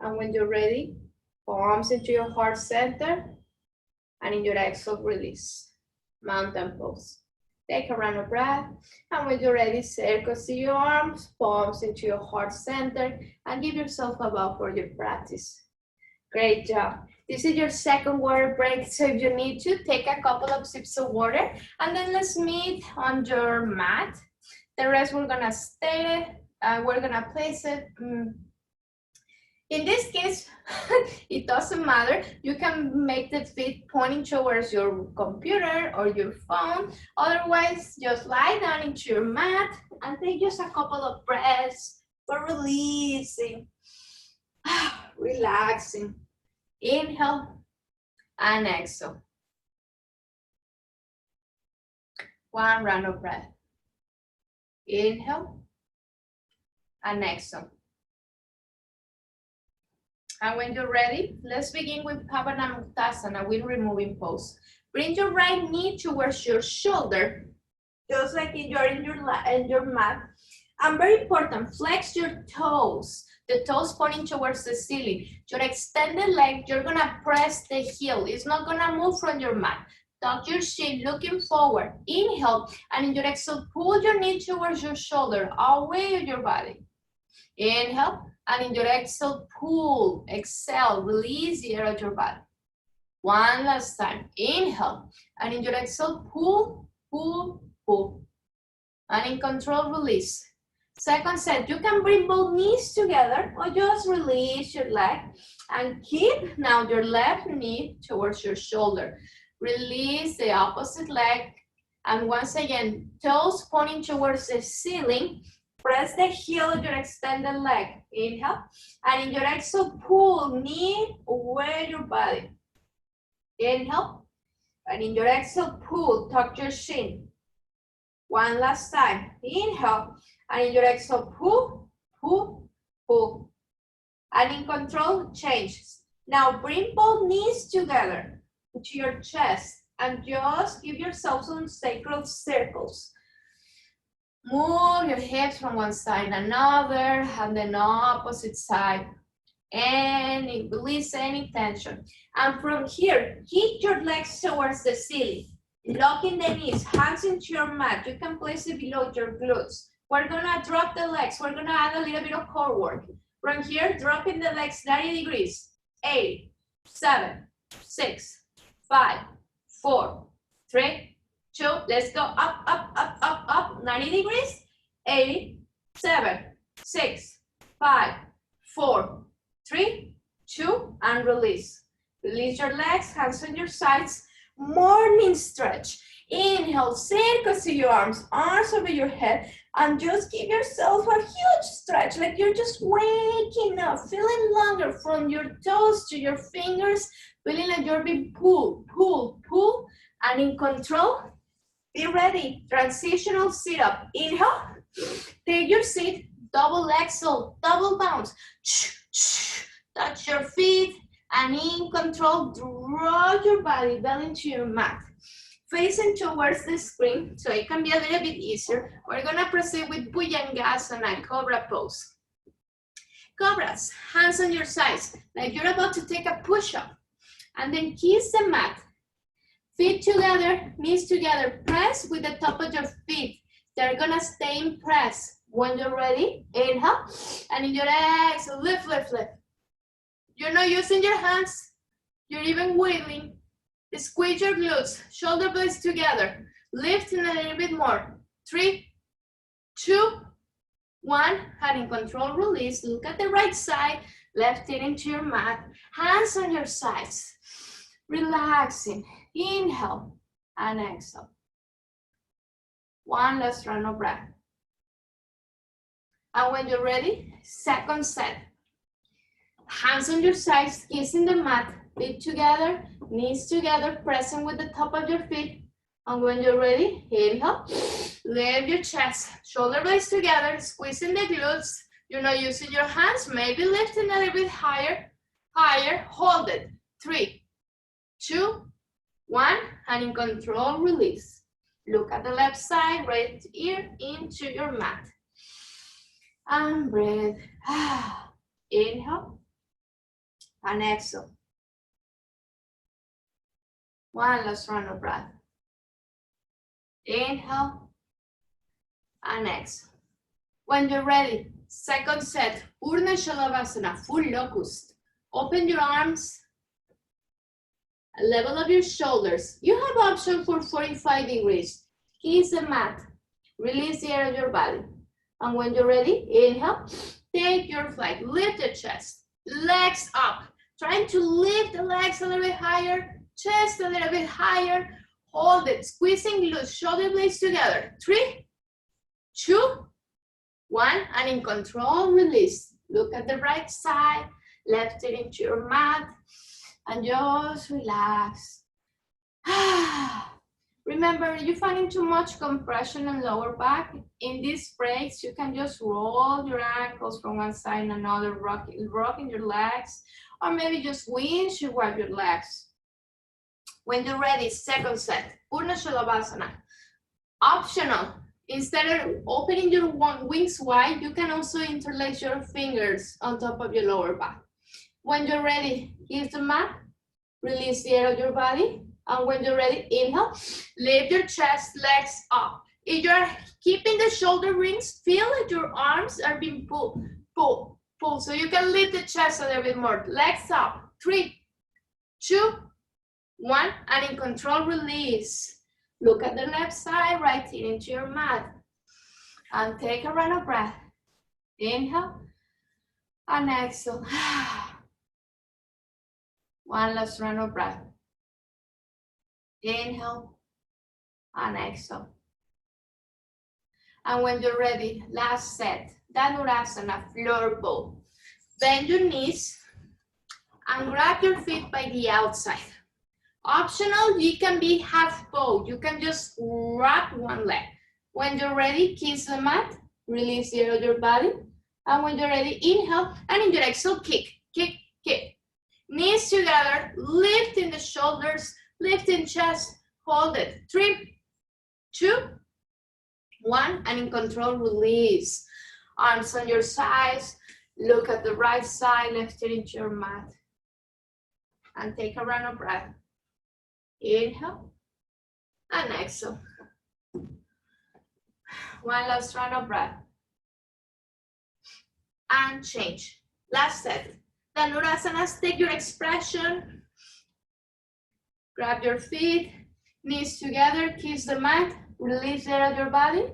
And when you're ready, palms into your heart center, and in your exhale, release. Mountain pose. Take a round of breath, and when you're ready, circles to your arms, palms into your heart center, and give yourself a bow for your practice. Great job. This is your second water break, so if you need to, take a couple of sips of water, and then let's meet on your mat. The rest we're gonna stay, we're gonna place it. In this case, it doesn't matter. You can make the feet pointing towards your computer or your phone. Otherwise, just lie down into your mat and take just a couple of breaths for releasing, relaxing. Inhale and exhale. One round of breath. Inhale and exhale. And when you're ready, let's begin with Pavanamuktasana, with removing pose. Bring your right knee towards your shoulder, just like you're in your mat. And very important, flex your toes. The toes pointing towards the ceiling. Your extended leg, you're gonna press the heel. It's not gonna move from your mat. Tuck your shin, looking forward. Inhale, and in your exhale, pull your knee towards your shoulder, away with your body. Inhale, and in your exhale, pull, exhale, release the air of your body. One last time. Inhale, and in your exhale, pull, pull, pull. And in control, release. Second set, you can bring both knees together or just release your leg and keep now your left knee towards your shoulder. Release the opposite leg, and once again, toes pointing towards the ceiling. Press the heel of your extended leg. Inhale. And in your exhale, pull knee away your body. Inhale. And in your exhale, pull, tuck your shin. One last time. Inhale. And in your exhale, pull, pull, pull. And in control, change. Now bring both knees together to your chest and just give yourself some sacral circles. Move your hips from one side and another, and then opposite side. And release any tension. And from here, kick your legs towards the ceiling. Locking the knees, hands into your mat. You can place it below your glutes. We're gonna drop the legs. We're gonna add a little bit of core work. From here, dropping the legs 90 degrees. 8, 7, 6, 5, 4, 3, 2, let's go up, up, up, up, up, 90 degrees, 8, 7, 6, 5, 4, 3, 2, and release. Release your legs, hands on your sides, morning stretch. Inhale, circle to your arms over your head, and just give yourself a huge stretch, like you're just waking up, feeling longer from your toes to your fingers, feeling like you're being pulled, pulled, pulled, and in control. Be ready. Transitional sit-up. Inhale. Take your seat. Double exhale. Double bounce. Touch your feet. And in control, draw your body down into your mat. Facing towards the screen, so it can be a little bit easier. We're going to proceed with Bhujangasana, Cobra pose. Cobras, hands on your sides, like you're about to take a push-up. And then kiss the mat. Feet together, knees together. Press with the top of your feet. They're gonna stay in press. When you're ready, inhale. And in your exhale, lift, lift, lift. You're not using your hands. You're even wiggling. Squeeze your glutes, shoulder blades together. Lifting a little bit more. 3, 2, 1. And in control, release. Look at the right side. Left it into your mat. Hands on your sides. Relaxing. Inhale and exhale. One last round of breath. And when you're ready, second set. Hands on your sides, kissing the mat. Feet together, knees together, pressing with the top of your feet. And when you're ready, inhale, lift your chest, shoulder blades together, squeezing the glutes. You're not using your hands, maybe lifting a little bit higher, higher, hold it. 3, 2, 1, and in control, release. Look at the left side, right ear into your mat. And breathe. Inhale and exhale. One last round of breath. Inhale and exhale. When you're ready, second set, Urna Shalavasana, full locust. Open your arms, level of your shoulders. You have option for 45 degrees. Kiss the mat, release the air of your body. And when you're ready, inhale, take your flight, lift the chest, legs up. Trying to lift the legs a little bit higher, chest a little bit higher. Hold it, squeezing glutes, shoulder blades together. 3, 2, 1, and in control, release. Look at the right side, left it into your mat, and just relax. Remember, if you're finding too much compression in lower back, in these breaks, you can just roll your ankles from one side and another, rocking your legs, or maybe just windshield wipe your legs. When you're ready, second set, Purna Shalavasana. Optional, instead of opening your wings wide, you can also interlace your fingers on top of your lower back. When you're ready, give the mat, release the air of your body. And when you're ready, inhale, lift your chest, legs up. If you're keeping the shoulder rings, feel like your arms are being pulled, pull. So you can lift the chest a little bit more. Legs up. 3, 2, 1, and in control, release. Look at the left side, right in into your mat. And take a round of breath. Inhale and exhale. One last round of breath. Inhale and exhale. And when you're ready, last set, Dhanurasana, floor bow. Bend your knees and grab your feet by the outside. Optional, you can be half bow. You can just wrap one leg. When you're ready, kiss the mat, release the air of your body. And when you're ready, inhale, and in your exhale, kick, kick, kick. Knees together, lifting the shoulders, lifting chest, hold it. 3, 2, 1, and in control, release. Arms on your sides, look at the right side, lift it into your mat. And take a round of breath. Inhale and exhale. One last round of breath. And change. Last set. Dhanurasanas, take your expression. Grab your feet, knees together, kiss the mat, release the air of your body.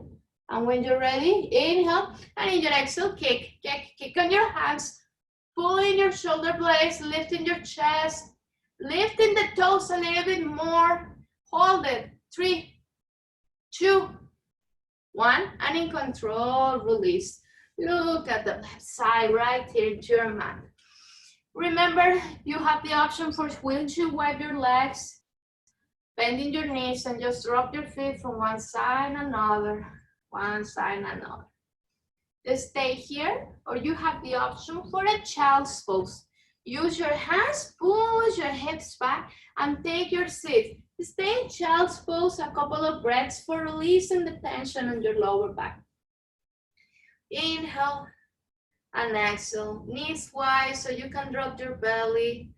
And when you're ready, inhale, and in your exhale, kick, kick, kick on your hands, pulling your shoulder blades, lifting your chest, lifting the toes a little bit more. Hold it. 3, 2, 1, and in control, release. Look at the left side, right here into your mat. Remember, you have the option for windshield wipe your legs, bending your knees, and just drop your feet from one side and another, one side and another. Just stay here, or you have the option for a child's pose. Use your hands, push your hips back, and take your seat. Stay in child's pose a couple of breaths for releasing the tension on your lower back. Inhale and exhale, knees wide so you can drop your belly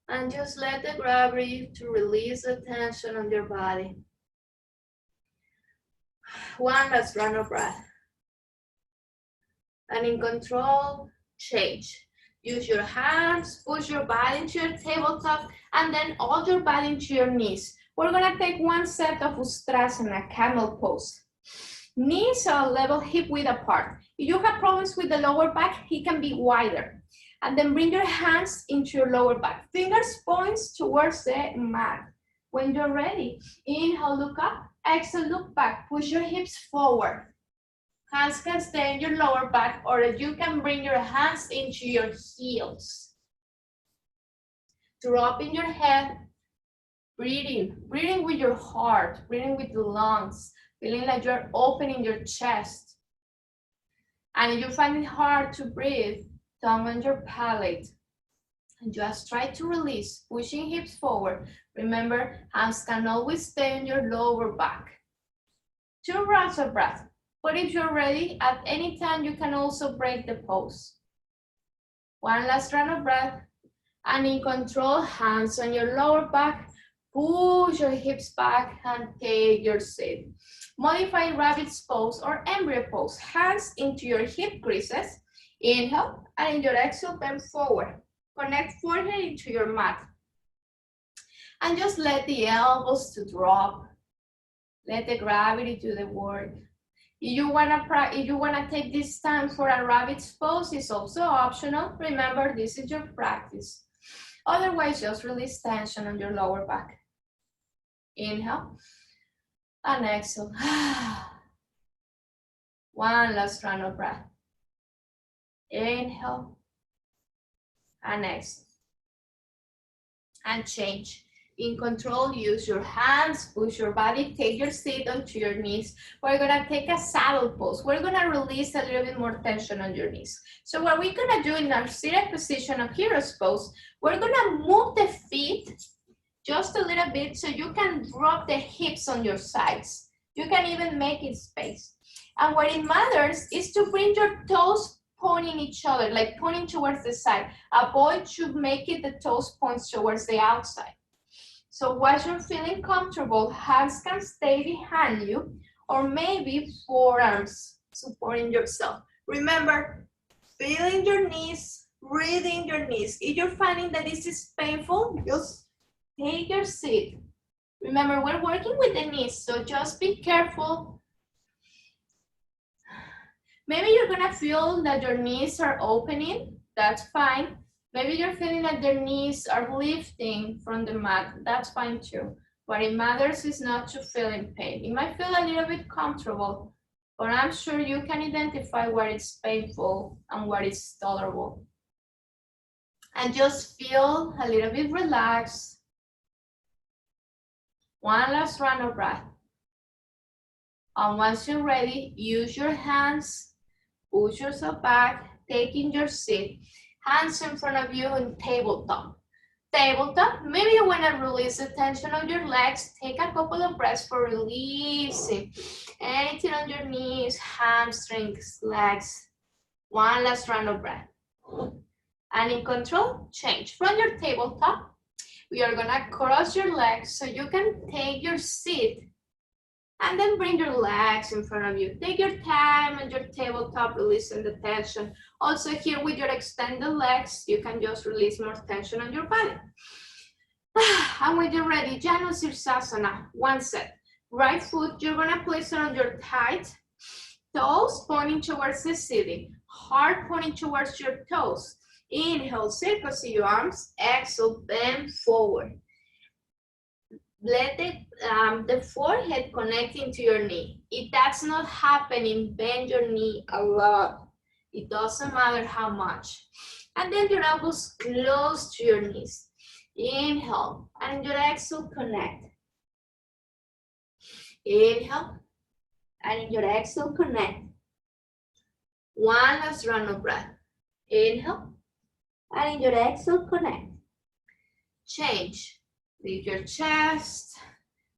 and just let the gravity to release the tension on your body. One last round of breath. And in control, change. Use your hands, push your body into your tabletop, and then all your body into your knees. We're gonna take one set of Ustrasana, camel pose. Knees are level, hip width apart. If you have problems with the lower back, it can be wider. And then bring your hands into your lower back. Fingers points towards the mat. When you're ready, inhale, look up. Exhale, look back. Push your hips forward. Hands can stay in your lower back, or you can bring your hands into your heels. Dropping your head, breathing with your heart, breathing with the lungs, feeling like you're opening your chest. And if you find it hard to breathe, tongue on your palate. And just try to release, pushing hips forward. Remember, hands can always stay in your lower back. 2 rounds of breath. But if you're ready, at any time, you can also break the pose. 1 last round of breath. And in control, hands on your lower back. Push your hips back and take your seat. Modify rabbit's pose or embryo pose. Hands into your hip creases. Inhale, and in your exhale, bend forward. Connect forehead into your mat. And just let the elbows to drop. Let the gravity do the work. If you wanna take this time for a rabbit's pose, it's also optional. Remember, this is your practice. Otherwise, just release tension on your lower back. Inhale and exhale. 1 last round of breath. Inhale and exhale. And change. In control, use your hands, push your body, take your seat onto your knees. We're gonna take a saddle pose. We're gonna release a little bit more tension on your knees. So what we're gonna do in our seated position of hero's pose, we're gonna move the feet just a little bit so you can drop the hips on your sides. You can even make it space. And what it matters is to bring your toes pointing each other, like pointing towards the side. Avoid to make it the toes points towards the outside. So once you're feeling comfortable, hands can stay behind you, or maybe forearms supporting yourself. Remember, feeling your knees, breathing your knees. If you're finding that this is painful, just take your seat. Remember, we're working with the knees, so just be careful. Maybe you're gonna feel that your knees are opening, that's fine. Maybe you're feeling that your knees are lifting from the mat. That's fine too. What it matters is not to feel in pain. You might feel a little bit comfortable, but I'm sure you can identify where it's painful and where it's tolerable. And just feel a little bit relaxed. 1 last round of breath. And once you're ready, use your hands, push yourself back, taking your seat. Hands in front of you in tabletop. Tabletop, maybe you want to release the tension on your legs. Take a couple of breaths for releasing. Anything on your knees, hamstrings, legs. 1 last round of breath. And in control, change. From your tabletop, we are going to cross your legs so you can take your seat. And then bring your legs in front of you. Take your time on your tabletop, releasing the tension. Also here with your extended legs, you can just release more tension on your body. And when you're ready, Janu Sirsasana, 1 set. Right foot, you're gonna place it on your tight toes, pointing towards the ceiling. Heart pointing towards your toes. Inhale, circle your arms. Exhale, bend forward. Let the forehead connect into your knee. If that's not happening, bend your knee a lot. It doesn't matter how much. And then your elbows close to your knees. Inhale, and your exhale, connect. Inhale, and in your exhale, connect. 1 last round of breath. Inhale, and in your exhale, connect. Change. Lift your chest,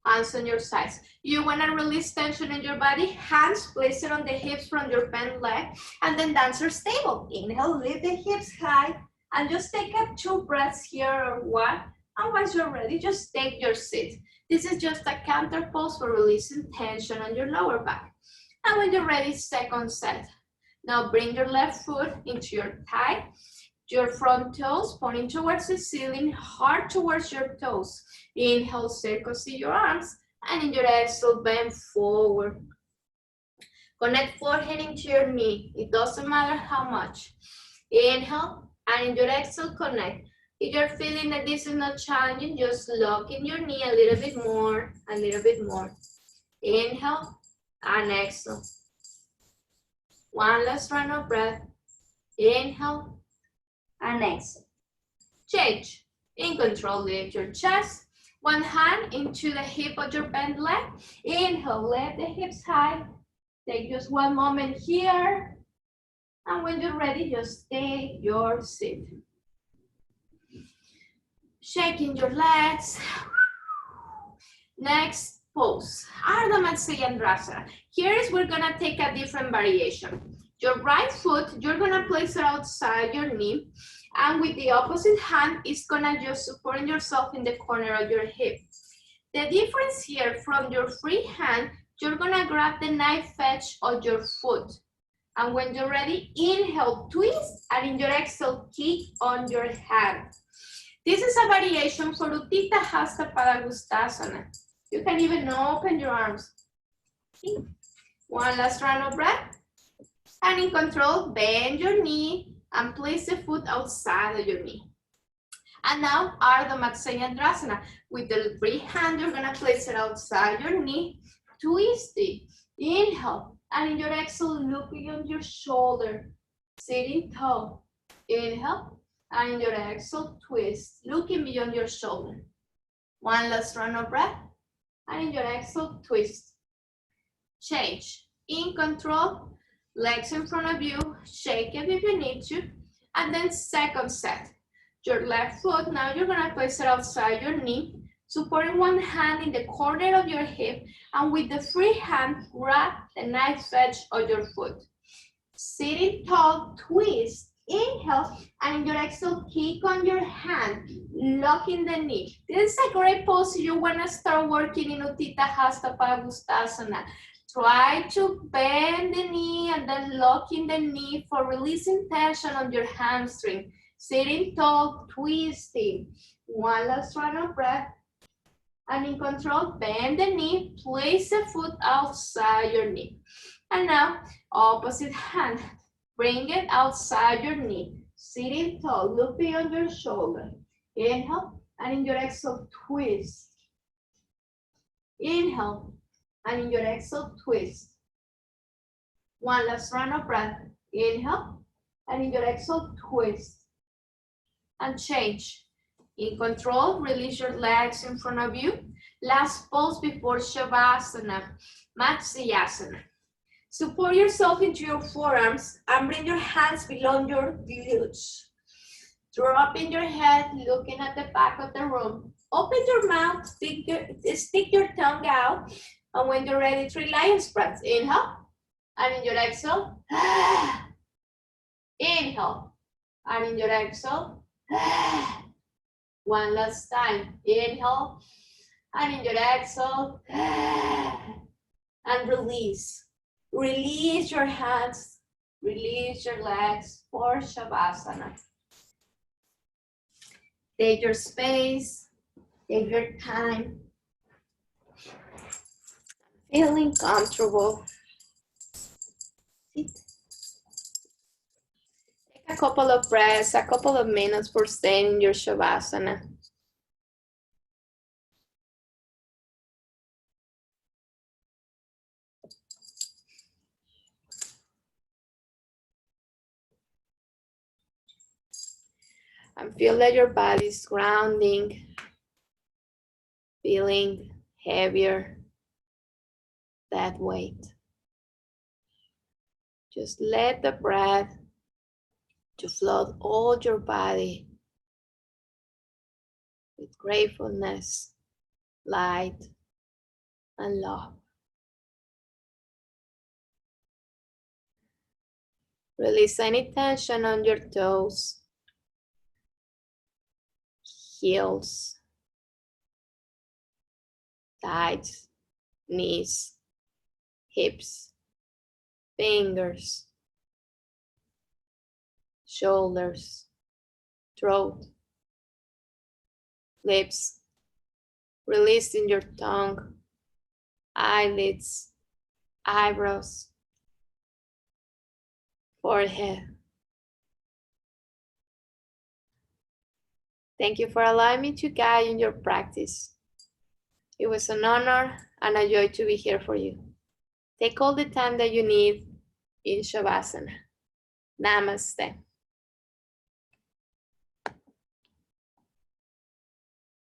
hands on your sides. You want to release tension in your body, hands place it on the hips from your bent leg, and then dancer's table. Inhale, lift the hips high, and just take up 2 breaths here or 1. And once you're ready, just take your seat. This is just a counter pose for releasing tension on your lower back. And when you're ready, second set. Now bring your left foot into your thigh. Your front toes pointing towards the ceiling, heart towards your toes. Inhale, circle, see your arms. And in your exhale, bend forward. Connect forehead into your knee. It doesn't matter how much. Inhale, and in your exhale, connect. If you're feeling that this is not challenging, just lock in your knee a little bit more, a little bit more. Inhale, and exhale. One last round of breath. Inhale, and exhale. Change. In control, lift your chest. One hand into the hip of your bent leg. Inhale, lift the hips high. Take just one moment here. And when you're ready, just take your seat. Shaking your legs. Next pose, Ardha Matsyendrasana. Here is we're gonna take a different variation. Your right foot, you're gonna place it outside your knee, and with the opposite hand, it's gonna just support yourself in the corner of your hip. The difference here, from your free hand, you're gonna grab the knife edge of your foot. And when you're ready, inhale, twist, and in your exhale, kick on your hand. This is a variation for Utthita Hasta Padangusthasana. You can even open your arms. One last round of breath. And in control, bend your knee and place the foot outside of your knee. And now, Ardha Matsyendrasana. With the free hand, you're gonna place it outside your knee. Twist it. Inhale. And in your exhale, look beyond your shoulder. Sitting tall. Inhale. And in your exhale, twist. Looking beyond your shoulder. One last round of breath. And in your exhale, twist. Change. In control. Legs in front of you. Shake it if you need to. And then second set. Your left foot, now you're gonna place it outside your knee, supporting one hand in the corner of your hip, and with the free hand, grab the knife edge of your foot. Sitting tall, twist, inhale, and in your exhale, kick on your hand, locking the knee. This is a great pose if you wanna start working in Utthita Hasta Padangusthasana. Try to bend the knee and then lock in the knee for releasing tension on your hamstring. Sitting tall, twisting. One last round of breath. And in control, bend the knee, place the foot outside your knee. And now, opposite hand. Bring it outside your knee. Sitting tall, look beyond your shoulder. Inhale, and in your exhale, twist. Inhale, and in your exhale, twist. One last round of breath. Inhale, and in your exhale, twist. And change. In control, release your legs in front of you. Last pose before Shavasana, Matsyasana. Support yourself into your forearms and bring your hands below your glutes. Dropping your head, looking at the back of the room. Open your mouth, stick your tongue out. And when you're ready, 3 lion's breaths. Inhale, and in your exhale, inhale, and in your exhale, one last time. Inhale, and in your exhale, and release. Release your hands, release your legs for Shavasana. Take your space, take your time. Feeling comfortable. Sit. Take a couple of breaths, a couple of minutes for staying in your Shavasana. And feel that your body is grounding, feeling heavier, that weight. Just let the breath to flood all your body with gratefulness, light, and love. Release any tension on your toes, heels, thighs, knees, hips, fingers, shoulders, throat, lips, releasing your tongue, eyelids, eyebrows, forehead. Thank you for allowing me to guide in your practice. It was an honor and a joy to be here for you. Take all the time that you need in Shavasana. Namaste.